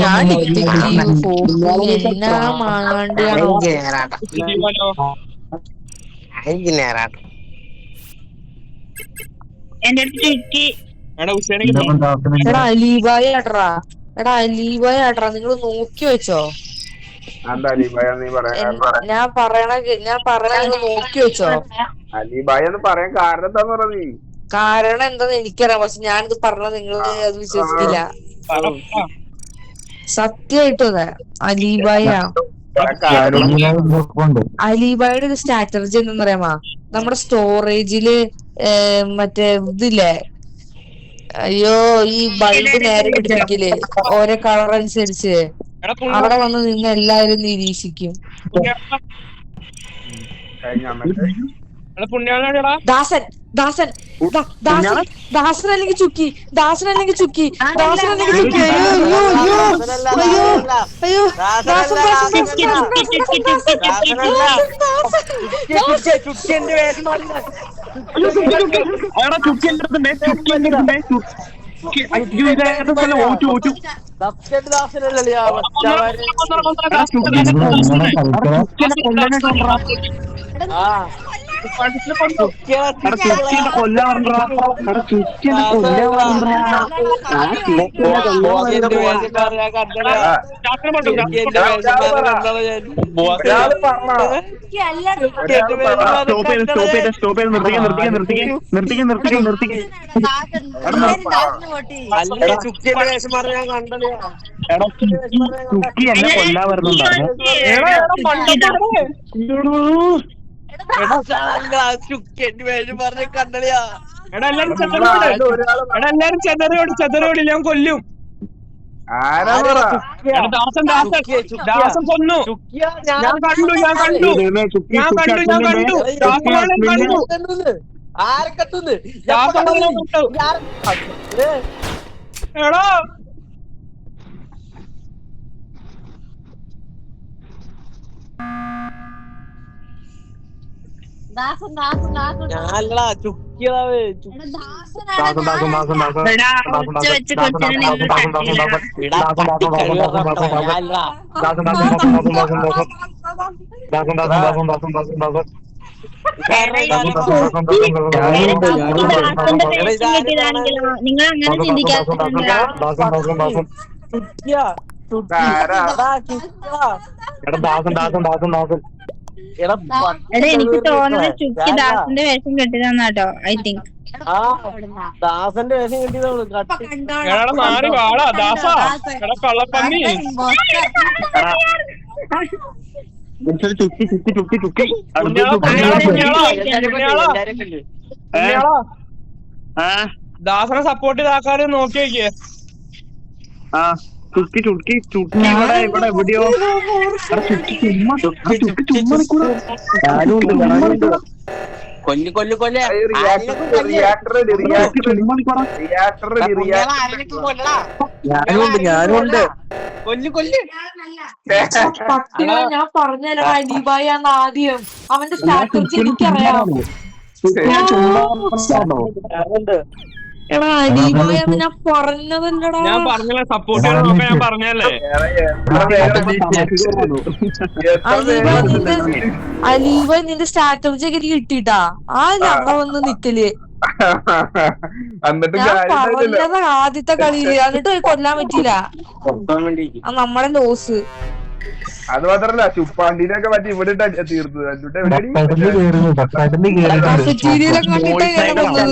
ഞാൻ ഡിറ്റക്റ്റീവ് ഫോക്കി എല്ലാം മാണ്ടിയാണോ? എടാ അലീബായ് ആട്രാ, നിങ്ങൾ നോക്കി വെച്ചോ. ഞാൻ പറയണ നിങ്ങൾ നോക്കി വെച്ചോ. അലീബായ് എന്ന് പറയാൻ കാരണം എന്താന്ന് പറഞ്ഞ കാരണം എന്താന്ന് എനിക്കറിയാം, പക്ഷെ ഞാനിത് പറഞ്ഞ നിങ്ങൾ അത് വിശ്വസിക്കില്ല. സത്യമായിട്ടും അതെ, അലീബായുടെ ഒരു സ്ട്രാറ്റജി എന്താന്ന് പറയാമോ? നമ്മുടെ സ്റ്റോറേജില് മറ്റേ ഇതില്ലേ, അയ്യോ ഈ ബൾബ് നേരെ പിടിപ്പിക്കല് ഓരോ കളർ അനുസരിച്ച് അവിടെ വന്ന് നിന്ന് എല്ലാവരും നിരീക്ഷിക്കും. ദാസൻ അല്ലെങ്കിൽ ചുക്കി. അയ്യോ ചെതറോട് ഞാൻ കൊല്ലും. ദാസൻ കൊന്നു. ഞാൻ കണ്ടു. എടാ നിങ്ങൾ അങ്ങനെ ചിന്തിക്കാറുണ്ടോ? എനിക്ക് തോന്നുന്നത് ചുക്കി ദാസന്റെ വേഷം കെട്ടിയതാന്നാട്ടോ. ഐ തിങ്ക് ദാസന്റെ വേഷം കെട്ടിയതാണ്. ദാസനെ സപ്പോർട്ട് ചെയ്താക്കാറ് നോക്കി നോക്കിയേ. ചുക്കി ഇവിടെ എവിടെയോ ഞാനുണ്ട്. ഞാൻ പറഞ്ഞല്ലോ അലീബായാന്ന് ആദ്യം. അവന്റെ സ്ട്രാറ്റജി എനിക്കറിയാം. എടാ അലീബായെന്ന് ഞാൻ പറഞ്ഞതല്ലടാ. ഞാൻ പറഞ്ഞല്ലേ സപ്പോർട്ട് ചെയ്യണം നോക്കാൻ. ഞാൻ പറഞ്ഞല്ലേ അലീബായ് നിന്റെ സ്ട്രാറ്റജി ഒക്കെ കിട്ടിട്ടാ ആ ഞങ്ങൾ വന്ന് നിക്കല്. ഞാൻ പറഞ്ഞത് ആദ്യത്തെ കളിയില്, എന്നിട്ട് കൊല്ലാൻ പറ്റില്ല. നമ്മളെ ലോസ്. അത് മാത്രല്ല ചുപ്പാണ്ടിനൊക്കെ മറ്റേ ഇവിടെ തീർന്നു. കണ്ടിട്ട്